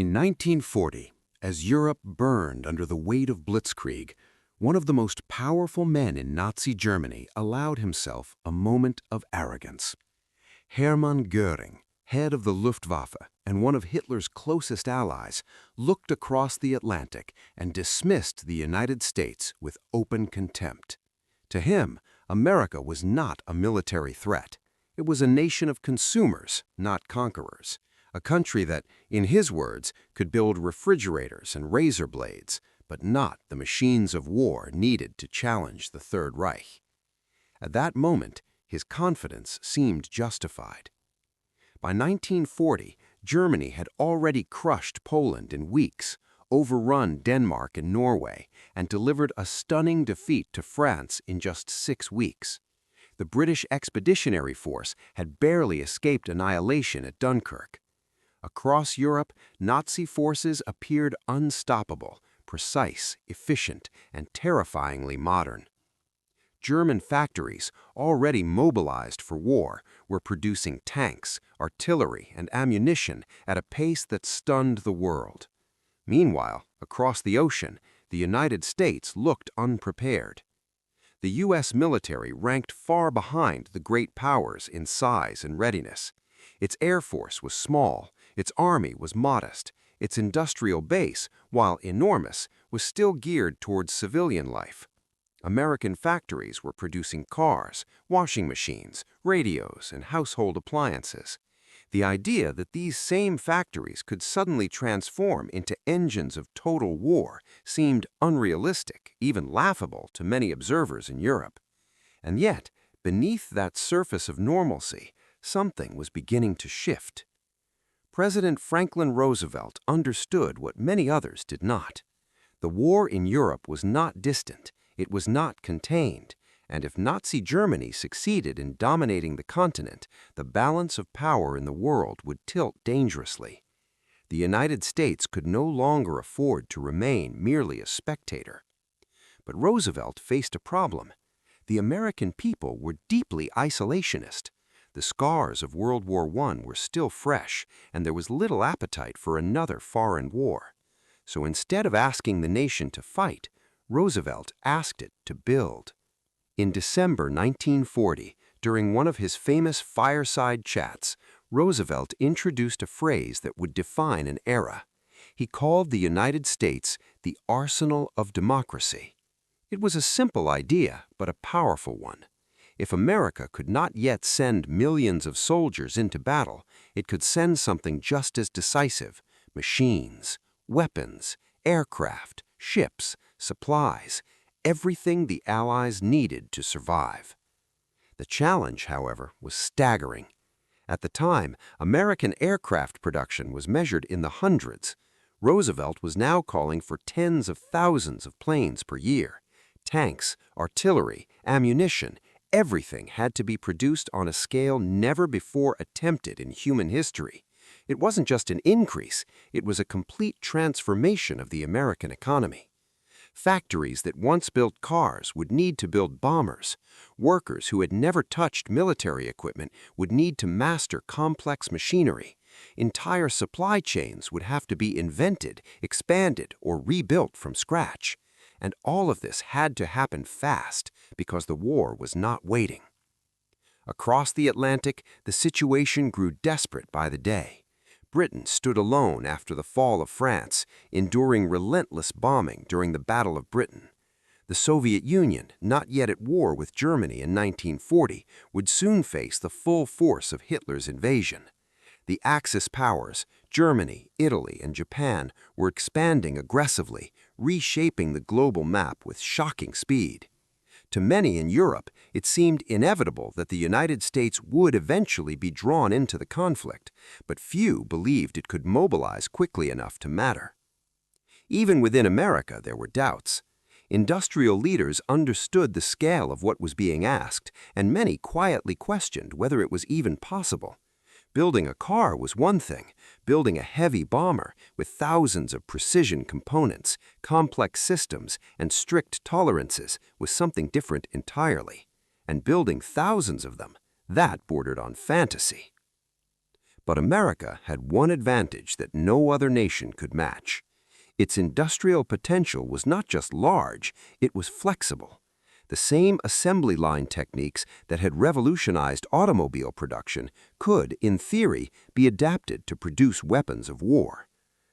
In 1940, as Europe burned under the weight of blitzkrieg, one of the most powerful men in Nazi Germany allowed himself a moment of arrogance. Hermann Goering, head of the Luftwaffe and one of Hitler's closest allies, looked across the Atlantic and dismissed the United States with open contempt. To him, America was not a military threat. It was a nation of consumers, not conquerors. A country that, in his words, could build refrigerators and razor blades, but not the machines of war needed to challenge the Third Reich. At that moment, his confidence seemed justified. By 1940, Germany had already crushed Poland in weeks, overrun Denmark and Norway, and delivered a stunning defeat to France in just 6 weeks. The British Expeditionary Force had barely escaped annihilation at Dunkirk. Across Europe, Nazi forces appeared unstoppable, precise, efficient, and terrifyingly modern. German factories, already mobilized for war, were producing tanks, artillery, and ammunition at a pace that stunned the world. Meanwhile, across the ocean, the United States looked unprepared. The U.S. military ranked far behind the great powers in size and readiness. Its air force was small, its army was modest, its industrial base, while enormous, was still geared towards civilian life. American factories were producing cars, washing machines, radios, and household appliances. The idea that these same factories could suddenly transform into engines of total war seemed unrealistic, even laughable to many observers in Europe. And yet, beneath that surface of normalcy, something was beginning to shift. President Franklin Roosevelt understood what many others did not. The war in Europe was not distant, it was not contained, and if Nazi Germany succeeded in dominating the continent, the balance of power in the world would tilt dangerously. The United States could no longer afford to remain merely a spectator. But Roosevelt faced a problem. The American people were deeply isolationist. The scars of World War I were still fresh, and there was little appetite for another foreign war. So instead of asking the nation to fight, Roosevelt asked it to build. In December 1940, during one of his famous fireside chats, Roosevelt introduced a phrase that would define an era. He called the United States the arsenal of democracy. It was a simple idea, but a powerful one. If America could not yet send millions of soldiers into battle, it could send something just as decisive: machines, weapons, aircraft, ships, supplies, everything the Allies needed to survive. The challenge, however, was staggering. At the time, American aircraft production was measured in the hundreds. Roosevelt was now calling for tens of thousands of planes per year. Tanks, artillery, ammunition, everything had to be produced on a scale never before attempted in human history. It wasn't just an increase, it was a complete transformation of the American economy. Factories that once built cars would need to build bombers. Workers who had never touched military equipment would need to master complex machinery. Entire supply chains would have to be invented, expanded, or rebuilt from scratch. And all of this had to happen fast because the war was not waiting. Across the Atlantic, the situation grew desperate by the day. Britain stood alone after the fall of France, enduring relentless bombing during the Battle of Britain. The Soviet Union, not yet at war with Germany in 1940, would soon face the full force of Hitler's invasion. The Axis powers, Germany, Italy, and Japan, were expanding aggressively, reshaping the global map with shocking speed. To many in Europe, it seemed inevitable that the United States would eventually be drawn into the conflict, but few believed it could mobilize quickly enough to matter. Even within America, there were doubts. Industrial leaders understood the scale of what was being asked, and many quietly questioned whether it was even possible. Building a car was one thing. Building a heavy bomber with thousands of precision components, complex systems, and strict tolerances was something different entirely. And building thousands of them, that bordered on fantasy. But America had one advantage that no other nation could match. Its industrial potential was not just large, it was flexible. The same assembly line techniques that had revolutionized automobile production could, in theory, be adapted to produce weapons of war.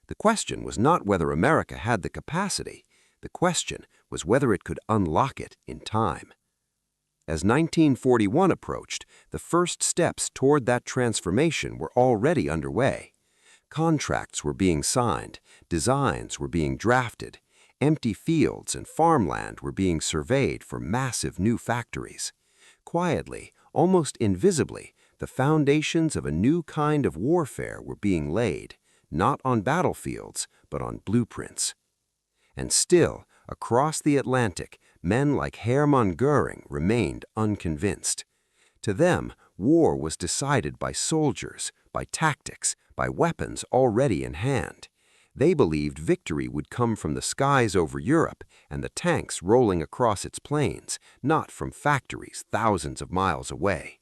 The question was not whether America had the capacity. The question was whether it could unlock it in time. As 1941 approached, the first steps toward that transformation were already underway. Contracts were being signed, designs were being drafted, empty fields and farmland were being surveyed for massive new factories. Quietly, almost invisibly, the foundations of a new kind of warfare were being laid, not on battlefields, but on blueprints. And still, across the Atlantic, men like Hermann Goering remained unconvinced. To them, war was decided by soldiers, by tactics, by weapons already in hand. They believed victory would come from the skies over Europe and the tanks rolling across its plains, not from factories thousands of miles away.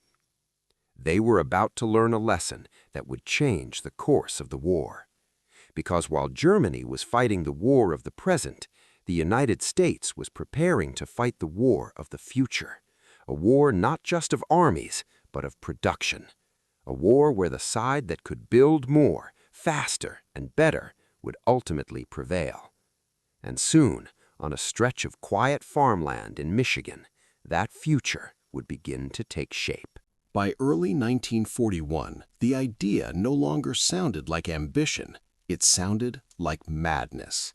They were about to learn a lesson that would change the course of the war. Because while Germany was fighting the war of the present, the United States was preparing to fight the war of the future. A war not just of armies, but of production. A war where the side that could build more, faster, and better would ultimately prevail. And soon, on a stretch of quiet farmland in Michigan, that future would begin to take shape. By early 1941, the idea no longer sounded like ambition. It sounded like madness.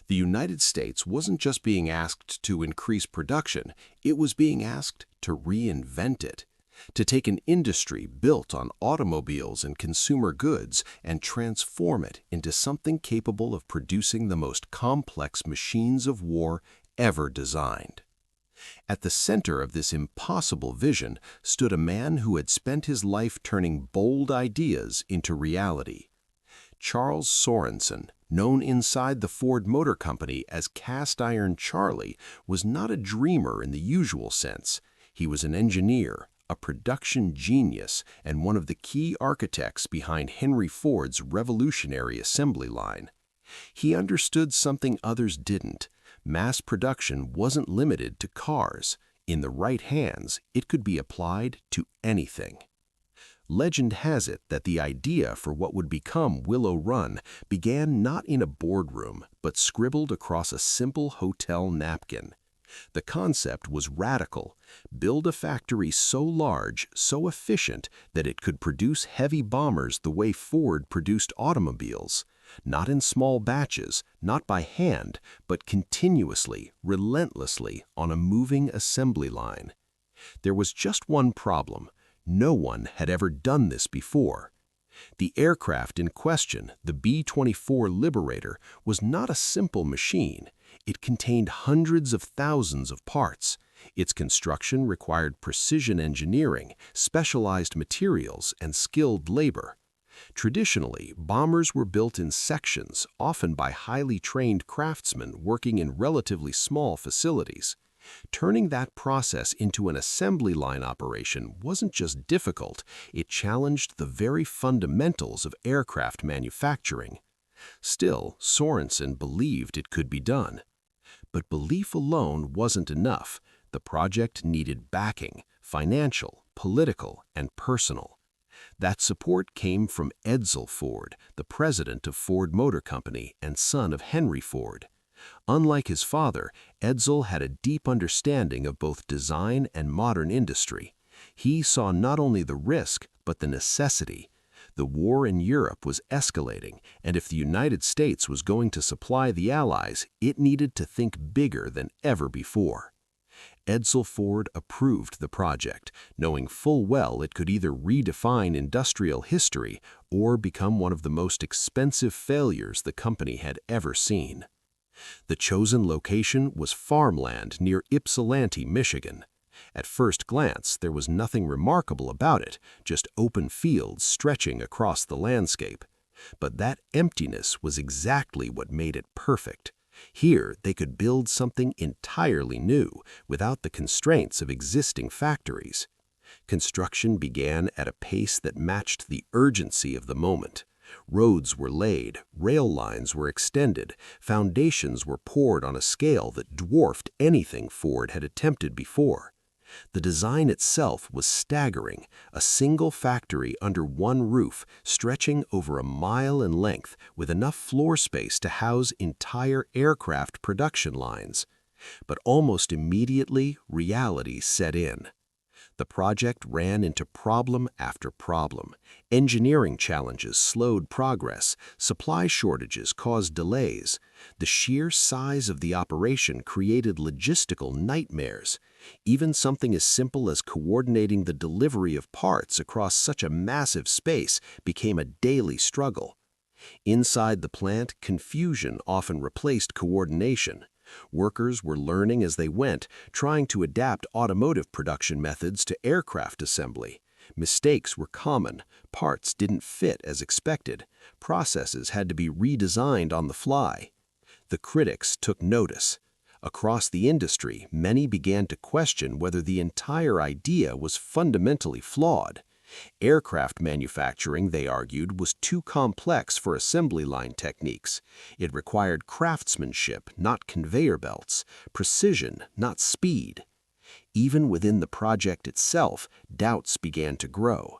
The United States wasn't just being asked to increase production, it was being asked to reinvent it, to take an industry built on automobiles and consumer goods and transform it into something capable of producing the most complex machines of war ever designed. At the center of this impossible vision stood a man who had spent his life turning bold ideas into reality. Charles Sorensen, known inside the Ford Motor Company as Cast Iron Charlie, was not a dreamer in the usual sense. He was an engineer, a production genius, and one of the key architects behind Henry Ford's revolutionary assembly line. He understood something others didn't. Mass production wasn't limited to cars. In the right hands, it could be applied to anything. Legend has it that the idea for what would become Willow Run began not in a boardroom, but scribbled across a simple hotel napkin. The concept was radical. Build a factory so large, so efficient, that it could produce heavy bombers the way Ford produced automobiles. Not in small batches, not by hand, but continuously, relentlessly on a moving assembly line. There was just one problem. No one had ever done this before. The aircraft in question, the B-24 Liberator, was not a simple machine. It contained hundreds of thousands of parts. Its construction required precision engineering, specialized materials, and skilled labor. Traditionally, bombers were built in sections, often by highly trained craftsmen working in relatively small facilities. Turning that process into an assembly line operation wasn't just difficult, it challenged the very fundamentals of aircraft manufacturing. Still, Sorensen believed it could be done. But belief alone wasn't enough. The project needed backing, financial, political, and personal. That support came from Edsel Ford, the president of Ford Motor Company and son of Henry Ford. Unlike his father, Edsel had a deep understanding of both design and modern industry. He saw not only the risk, but the necessity. The war in Europe was escalating, and if the United States was going to supply the Allies, it needed to think bigger than ever before. Edsel Ford approved the project, knowing full well it could either redefine industrial history or become one of the most expensive failures the company had ever seen. The chosen location was farmland near Ypsilanti, Michigan. At first glance, there was nothing remarkable about it, just open fields stretching across the landscape. But that emptiness was exactly what made it perfect. Here, they could build something entirely new, without the constraints of existing factories. Construction began at a pace that matched the urgency of the moment. Roads were laid, rail lines were extended, foundations were poured on a scale that dwarfed anything Ford had attempted before. The design itself was staggering, a single factory under one roof, stretching over a mile in length with enough floor space to house entire aircraft production lines. But almost immediately, reality set in. The project ran into problem after problem. Engineering challenges slowed progress, supply shortages caused delays. The sheer size of the operation created logistical nightmares. Even something as simple as coordinating the delivery of parts across such a massive space became a daily struggle. Inside the plant, confusion often replaced coordination. Workers were learning as they went, trying to adapt automotive production methods to aircraft assembly. Mistakes were common, parts didn't fit as expected, processes had to be redesigned on the fly. The critics took notice. Across the industry, many began to question whether the entire idea was fundamentally flawed. Aircraft manufacturing, they argued, was too complex for assembly line techniques. It required craftsmanship, not conveyor belts, precision, not speed. Even within the project itself, doubts began to grow.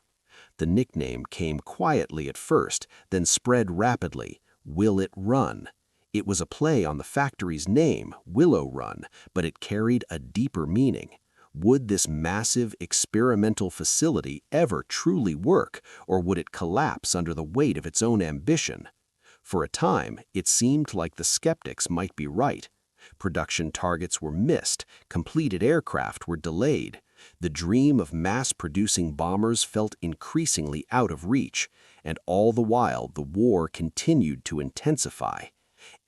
The nickname came quietly at first, then spread rapidly. Will it run? It was a play on the factory's name, Willow Run, but it carried a deeper meaning. Would this massive experimental facility ever truly work, or would it collapse under the weight of its own ambition? For a time, it seemed like the skeptics might be right. Production targets were missed, completed aircraft were delayed. The dream of mass-producing bombers felt increasingly out of reach, and all the while the war continued to intensify.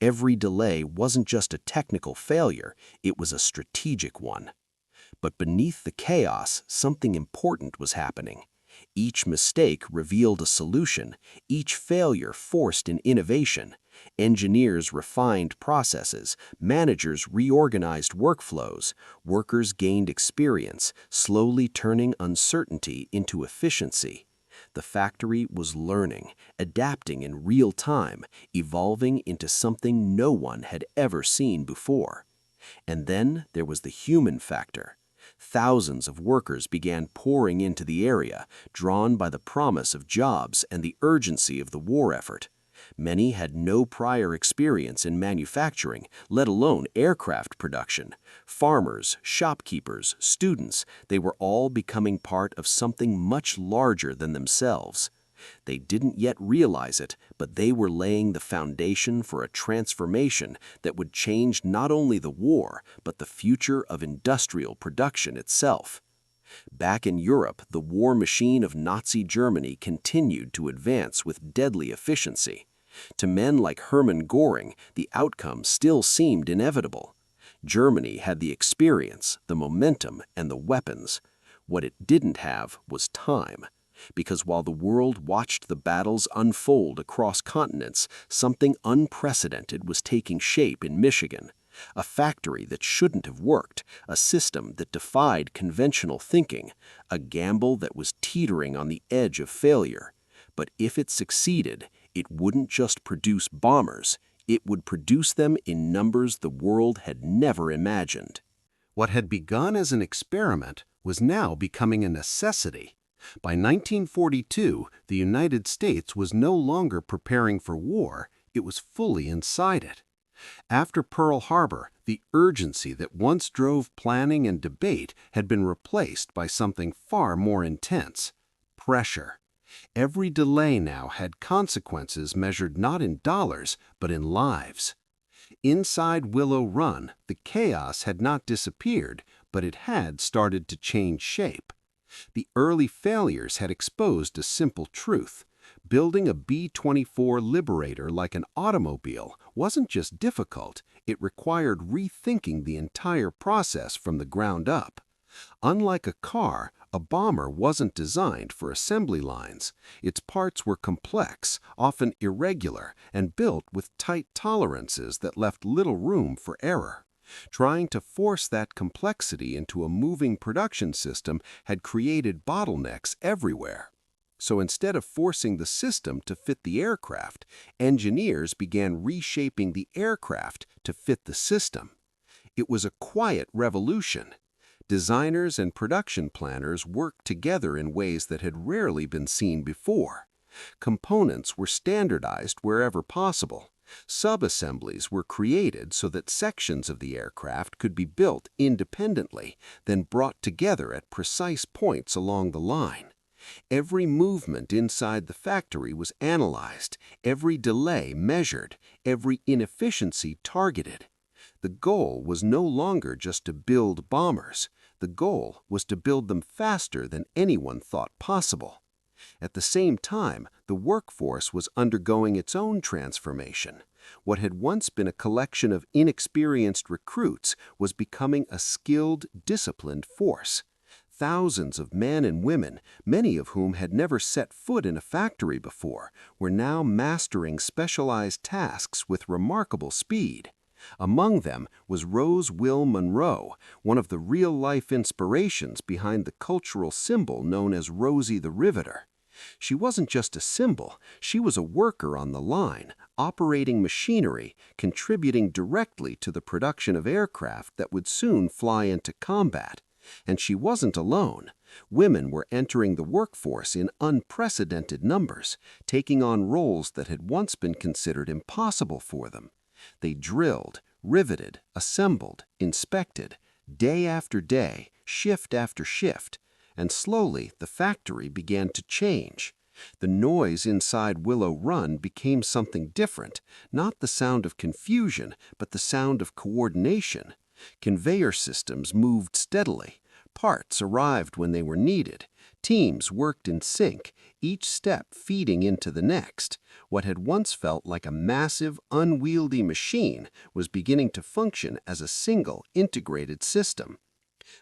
Every delay wasn't just a technical failure, it was a strategic one. But beneath the chaos, something important was happening. Each mistake revealed a solution, each failure forced an innovation. Engineers refined processes, managers reorganized workflows, workers gained experience, slowly turning uncertainty into efficiency. The factory was learning, adapting in real time, evolving into something no one had ever seen before. And then there was the human factor. Thousands of workers began pouring into the area, drawn by the promise of jobs and the urgency of the war effort. Many had no prior experience in manufacturing, let alone aircraft production. Farmers, shopkeepers, students, they were all becoming part of something much larger than themselves. They didn't yet realize it, but they were laying the foundation for a transformation that would change not only the war, but the future of industrial production itself. Back in Europe, the war machine of Nazi Germany continued to advance with deadly efficiency. To men like Hermann Goering, the outcome still seemed inevitable. Germany had the experience, the momentum, and the weapons. What it didn't have was time. Because while the world watched the battles unfold across continents, something unprecedented was taking shape in Michigan. A factory that shouldn't have worked, a system that defied conventional thinking, a gamble that was teetering on the edge of failure. But if it succeeded, it wouldn't just produce bombers, it would produce them in numbers the world had never imagined. What had begun as an experiment was now becoming a necessity. By 1942, the United States was no longer preparing for war, it was fully inside it. After Pearl Harbor, the urgency that once drove planning and debate had been replaced by something far more intense: pressure. Every delay now had consequences measured not in dollars, but in lives. Inside Willow Run, the chaos had not disappeared, but it had started to change shape. The early failures had exposed a simple truth. Building a B-24 Liberator like an automobile wasn't just difficult, it required rethinking the entire process from the ground up. Unlike a car, a bomber wasn't designed for assembly lines. Its parts were complex, often irregular, and built with tight tolerances that left little room for error. Trying to force that complexity into a moving production system had created bottlenecks everywhere. So instead of forcing the system to fit the aircraft, engineers began reshaping the aircraft to fit the system. It was a quiet revolution. Designers and production planners worked together in ways that had rarely been seen before. Components were standardized wherever possible. Sub-assemblies were created so that sections of the aircraft could be built independently, then brought together at precise points along the line. Every movement inside the factory was analyzed, every delay measured, every inefficiency targeted. The goal was no longer just to build bombers. The goal was to build them faster than anyone thought possible. At the same time, the workforce was undergoing its own transformation. What had once been a collection of inexperienced recruits was becoming a skilled, disciplined force. Thousands of men and women, many of whom had never set foot in a factory before, were now mastering specialized tasks with remarkable speed. Among them was Rose Will Monroe, one of the real-life inspirations behind the cultural symbol known as Rosie the Riveter. She wasn't just a symbol, she was a worker on the line, operating machinery, contributing directly to the production of aircraft that would soon fly into combat. And she wasn't alone. Women were entering the workforce in unprecedented numbers, taking on roles that had once been considered impossible for them. They drilled, riveted, assembled, inspected, day after day, shift after shift, and slowly the factory began to change. The noise inside Willow Run became something different, not the sound of confusion, but the sound of coordination. Conveyor systems moved steadily. Parts arrived when they were needed. Teams worked in sync, each step feeding into the next. What had once felt like a massive, unwieldy machine was beginning to function as a single, integrated system.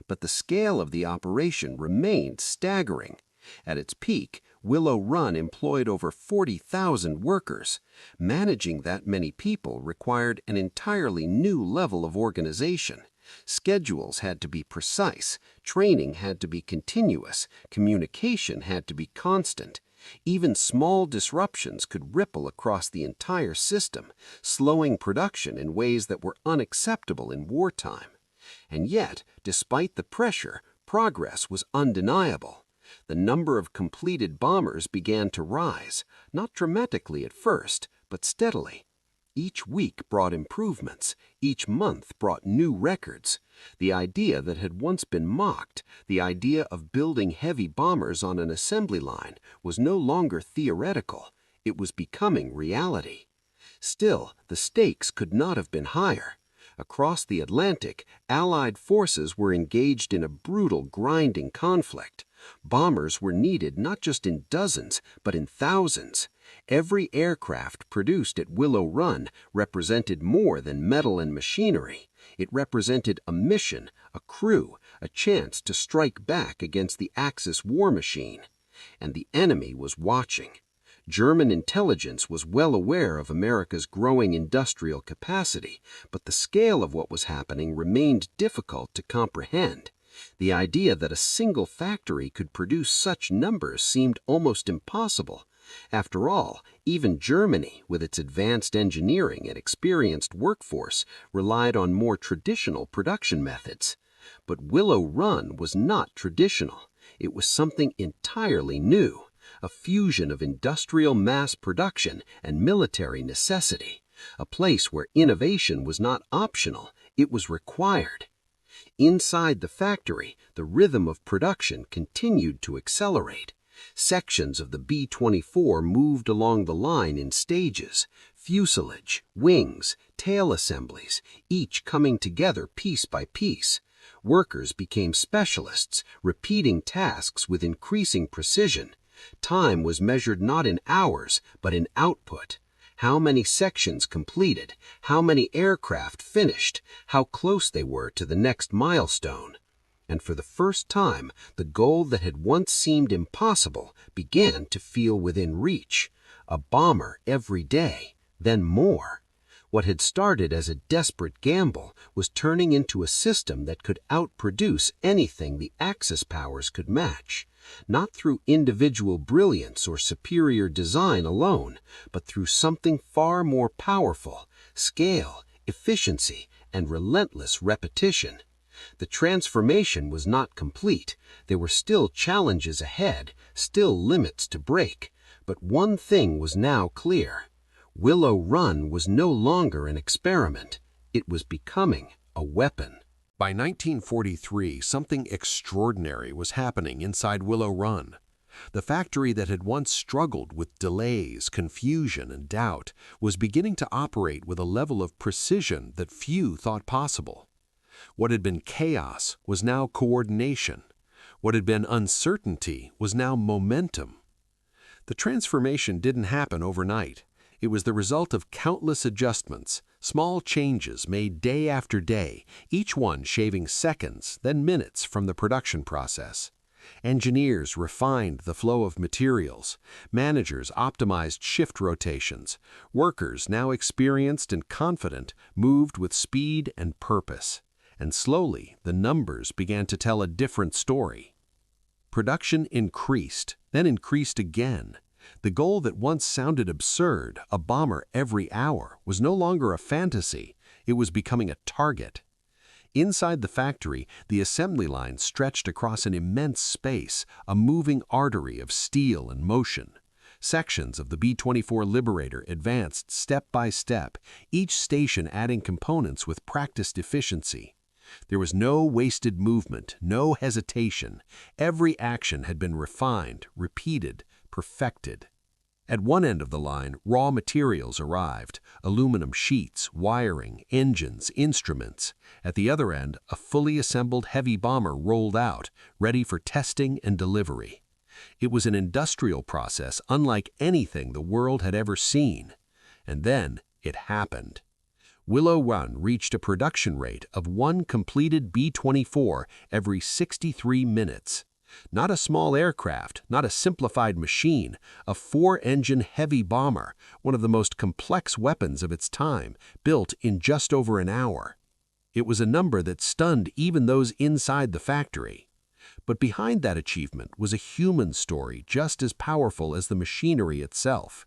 But the scale of the operation remained staggering. At its peak, Willow Run employed over 40,000 workers. Managing that many people required an entirely new level of organization. Schedules had to be precise, training had to be continuous, communication had to be constant. Even small disruptions could ripple across the entire system, slowing production in ways that were unacceptable in wartime. And yet, despite the pressure, progress was undeniable. The number of completed bombers began to rise, not dramatically at first, but steadily. Each week brought improvements, each month brought new records. The idea that had once been mocked, the idea of building heavy bombers on an assembly line, was no longer theoretical. It was becoming reality. Still, the stakes could not have been higher. Across the Atlantic, Allied forces were engaged in a brutal, grinding conflict. Bombers were needed not just in dozens, but in thousands. Every aircraft produced at Willow Run represented more than metal and machinery. It represented a mission, a crew, a chance to strike back against the Axis war machine. And the enemy was watching. German intelligence was well aware of America's growing industrial capacity, but the scale of what was happening remained difficult to comprehend. The idea that a single factory could produce such numbers seemed almost impossible. After all, even Germany, with its advanced engineering and experienced workforce, relied on more traditional production methods. But Willow Run was not traditional. It was something entirely new, a fusion of industrial mass production and military necessity, a place where innovation was not optional, it was required. Inside the factory, the rhythm of production continued to accelerate. Sections of the B-24 moved along the line in stages, fuselage, wings, tail assemblies, each coming together piece by piece. Workers became specialists, repeating tasks with increasing precision. Time was measured not in hours, but in output. How many sections completed, how many aircraft finished, how close they were to the next milestone. And for the first time, the goal that had once seemed impossible began to feel within reach. A bomber every day, then more. What had started as a desperate gamble was turning into a system that could outproduce anything the Axis powers could match, not through individual brilliance or superior design alone, but through something far more powerful: scale, efficiency, and relentless repetition. The transformation was not complete. There were still challenges ahead, still limits to break. But one thing was now clear. Willow Run was no longer an experiment. It was becoming a weapon. By 1943, something extraordinary was happening inside Willow Run. The factory that had once struggled with delays, confusion, and doubt was beginning to operate with a level of precision that few thought possible. What had been chaos was now coordination. What had been uncertainty was now momentum. The transformation didn't happen overnight. It was the result of countless adjustments, small changes made day after day, each one shaving seconds, then minutes from the production process. Engineers refined the flow of materials. Managers optimized shift rotations. Workers, now experienced and confident, moved with speed and purpose. And slowly, the numbers began to tell a different story. Production increased, then increased again. The goal that once sounded absurd, a bomber every hour, was no longer a fantasy. It was becoming a target. Inside the factory, the assembly line stretched across an immense space, a moving artery of steel and motion. Sections of the B-24 Liberator advanced step by step, each station adding components with practiced efficiency. There was no wasted movement, no hesitation. Every action had been refined, repeated, perfected. At one end of the line, raw materials arrived: aluminum sheets, wiring, engines, instruments. At the other end, a fully assembled heavy bomber rolled out, ready for testing and delivery. It was an industrial process unlike anything the world had ever seen. And then it happened. Willow Run reached a production rate of one completed B-24 every 63 minutes. Not a small aircraft, not a simplified machine, a four-engine heavy bomber, one of the most complex weapons of its time, built in just over an hour. It was a number that stunned even those inside the factory. But behind that achievement was a human story just as powerful as the machinery itself.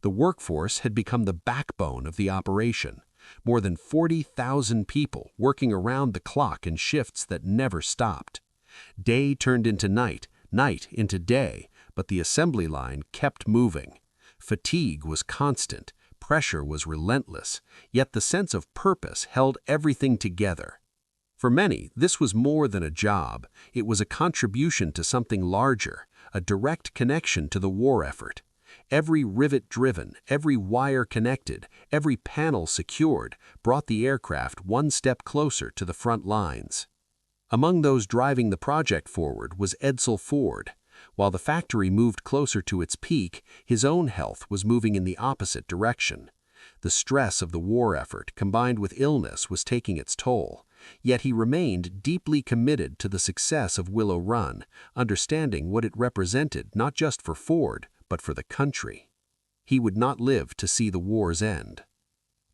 The workforce had become the backbone of the operation. More than 40,000 people working around the clock in shifts that never stopped. Day turned into night, night into day, but the assembly line kept moving. Fatigue was constant, pressure was relentless, yet the sense of purpose held everything together. For many, this was more than a job. It was a contribution to something larger, a direct connection to the war effort. Every rivet driven, every wire connected, every panel secured brought the aircraft one step closer to the front lines. Among those driving the project forward was Edsel Ford. While the factory moved closer to its peak, his own health was moving in the opposite direction. The stress of the war effort, combined with illness, was taking its toll. Yet he remained deeply committed to the success of Willow Run, understanding what it represented not just for Ford, but for the country. He would not live to see the war's end.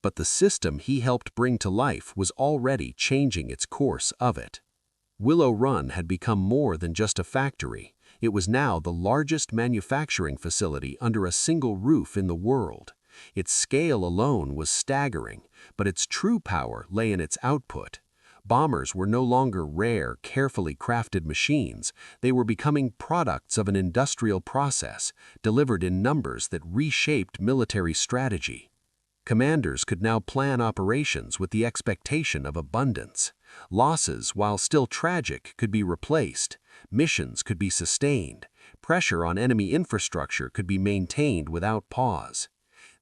But the system he helped bring to life was already changing its course of it. Willow Run had become more than just a factory. It was now the largest manufacturing facility under a single roof in the world. Its scale alone was staggering, but its true power lay in its output. Bombers were no longer rare, carefully crafted machines. They were becoming products of an industrial process, delivered in numbers that reshaped military strategy. Commanders could now plan operations with the expectation of abundance. Losses, while still tragic, could be replaced. Missions could be sustained. Pressure on enemy infrastructure could be maintained without pause.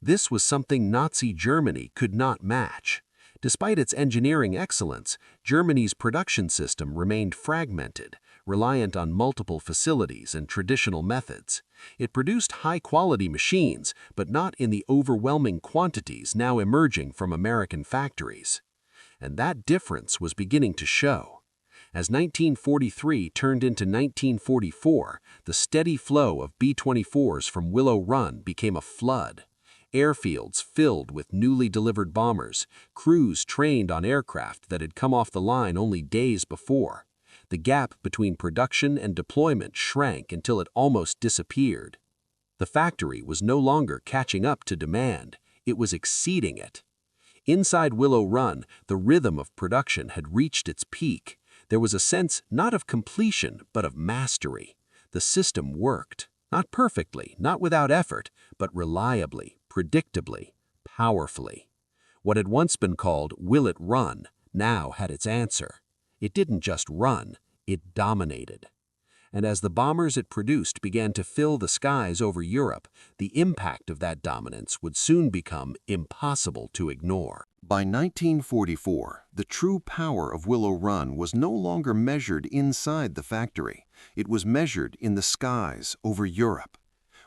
This was something Nazi Germany could not match. Despite its engineering excellence, Germany's production system remained fragmented, reliant on multiple facilities and traditional methods. It produced high-quality machines, but not in the overwhelming quantities now emerging from American factories. And that difference was beginning to show. As 1943 turned into 1944, the steady flow of B-24s from Willow Run became a flood. airfields filled with newly delivered bombers, crews trained on aircraft that had come off the line only days before. The gap between production and deployment shrank until it almost disappeared. The factory was no longer catching up to demand, it was exceeding it. Inside Willow Run, the rhythm of production had reached its peak. There was a sense not of completion, but of mastery. The system worked, not perfectly, not without effort, but reliably, predictably, powerfully. What had once been called "will it run" now had its answer. It didn't just run, it dominated. And as the bombers it produced began to fill the skies over Europe, the impact of that dominance would soon become impossible to ignore. By 1944, the true power of Willow Run was no longer measured inside the factory. It was measured in the skies over Europe.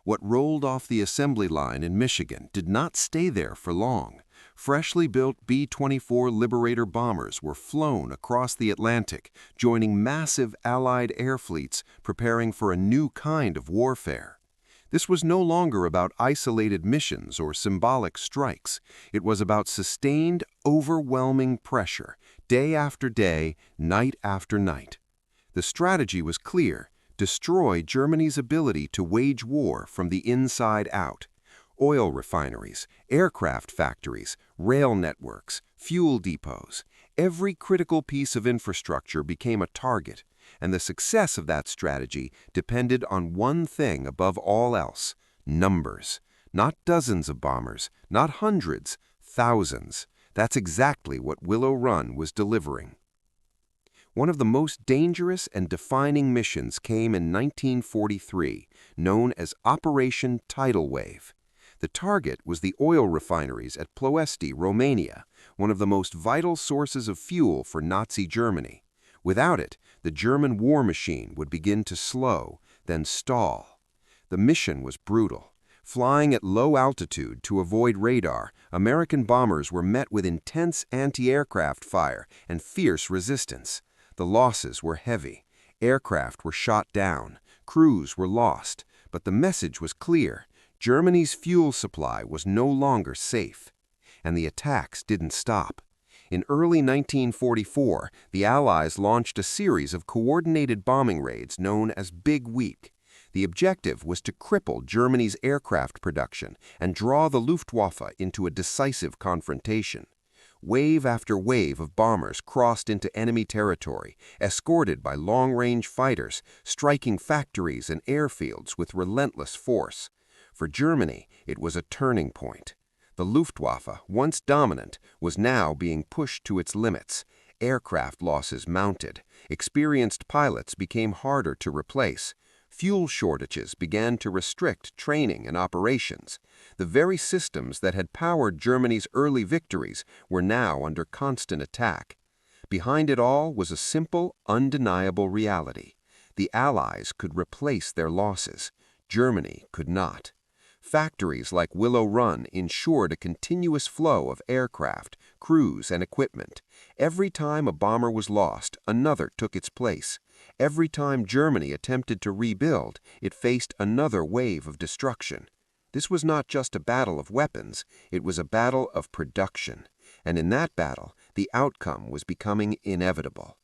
What rolled off the assembly line in Michigan did not stay there for long. Freshly built B-24 Liberator bombers were flown across the Atlantic, joining massive Allied air fleets preparing for a new kind of warfare. This was no longer about isolated missions or symbolic strikes. It was about sustained, overwhelming pressure, day after day, night after night. The strategy was clear: destroy Germany's ability to wage war from the inside out. Oil refineries, aircraft factories, rail networks, fuel depots. Every critical piece of infrastructure became a target, and the success of that strategy depended on one thing above all else: numbers. Not dozens of bombers, not hundreds, thousands. That's exactly what Willow Run was delivering. One of the most dangerous and defining missions came in 1943, known as Operation Tidal Wave. The target was the oil refineries at Ploiești, Romania, one of the most vital sources of fuel for Nazi Germany. Without it, the German war machine would begin to slow, then stall. The mission was brutal. Flying at low altitude to avoid radar, American bombers were met with intense anti-aircraft fire and fierce resistance. The losses were heavy. Aircraft were shot down. Crews were lost. But the message was clear: Germany's fuel supply was no longer safe. And the attacks didn't stop. In early 1944, the Allies launched a series of coordinated bombing raids known as Big Week. The objective was to cripple Germany's aircraft production and draw the Luftwaffe into a decisive confrontation. Wave after wave of bombers crossed into enemy territory, escorted by long-range fighters, striking factories and airfields with relentless force. For Germany, it was a turning point. The Luftwaffe, once dominant, was now being pushed to its limits. Aircraft losses mounted. Experienced pilots became harder to replace. Fuel shortages began to restrict training and operations. The very systems that had powered Germany's early victories were now under constant attack. Behind it all was a simple, undeniable reality: the Allies could replace their losses. Germany could not. Factories like Willow Run ensured a continuous flow of aircraft, crews, and equipment. Every time a bomber was lost, another took its place. Every time Germany attempted to rebuild, it faced another wave of destruction. This was not just a battle of weapons, it was a battle of production. And in that battle, the outcome was becoming inevitable.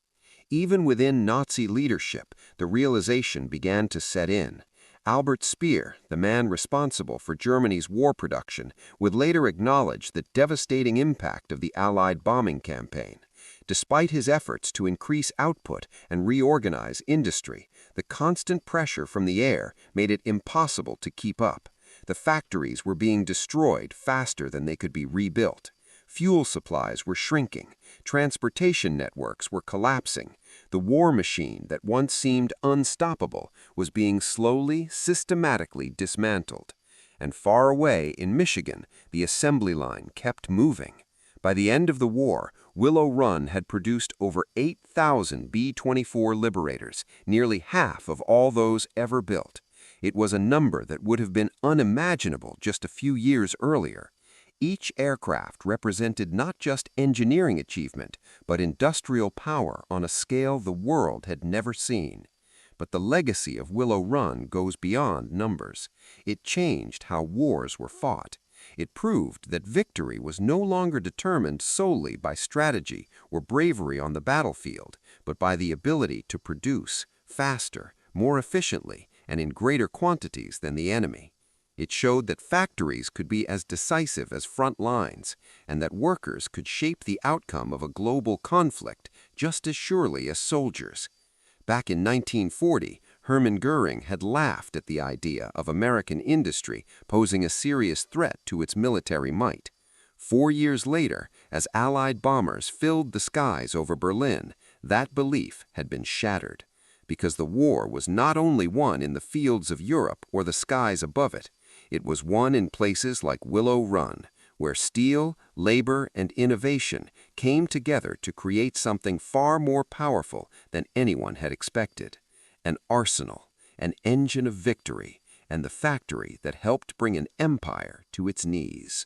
Even within Nazi leadership, the realization began to set in. Albert Speer, the man responsible for Germany's war production, would later acknowledge the devastating impact of the Allied bombing campaign. Despite his efforts to increase output and reorganize industry, the constant pressure from the air made it impossible to keep up. The factories were being destroyed faster than they could be rebuilt. Fuel supplies were shrinking. Transportation networks were collapsing. The war machine that once seemed unstoppable was being slowly, systematically dismantled. And far away in Michigan, the assembly line kept moving. By the end of the war, Willow Run had produced over 8,000 B-24 Liberators, nearly half of all those ever built. It was a number that would have been unimaginable just a few years earlier. Each aircraft represented not just engineering achievement, but industrial power on a scale the world had never seen. But the legacy of Willow Run goes beyond numbers. It changed how wars were fought. It proved that victory was no longer determined solely by strategy or bravery on the battlefield, but by the ability to produce faster, more efficiently, and in greater quantities than the enemy. It showed that factories could be as decisive as front lines, and that workers could shape the outcome of a global conflict just as surely as soldiers. Back in 1940, Hermann Goering had laughed at the idea of American industry posing a serious threat to its military might. 4 years later, as Allied bombers filled the skies over Berlin, that belief had been shattered. Because the war was not only won in the fields of Europe or the skies above it, it was won in places like Willow Run, where steel, labor, and innovation came together to create something far more powerful than anyone had expected. An arsenal, an engine of victory, and the factory that helped bring an empire to its knees.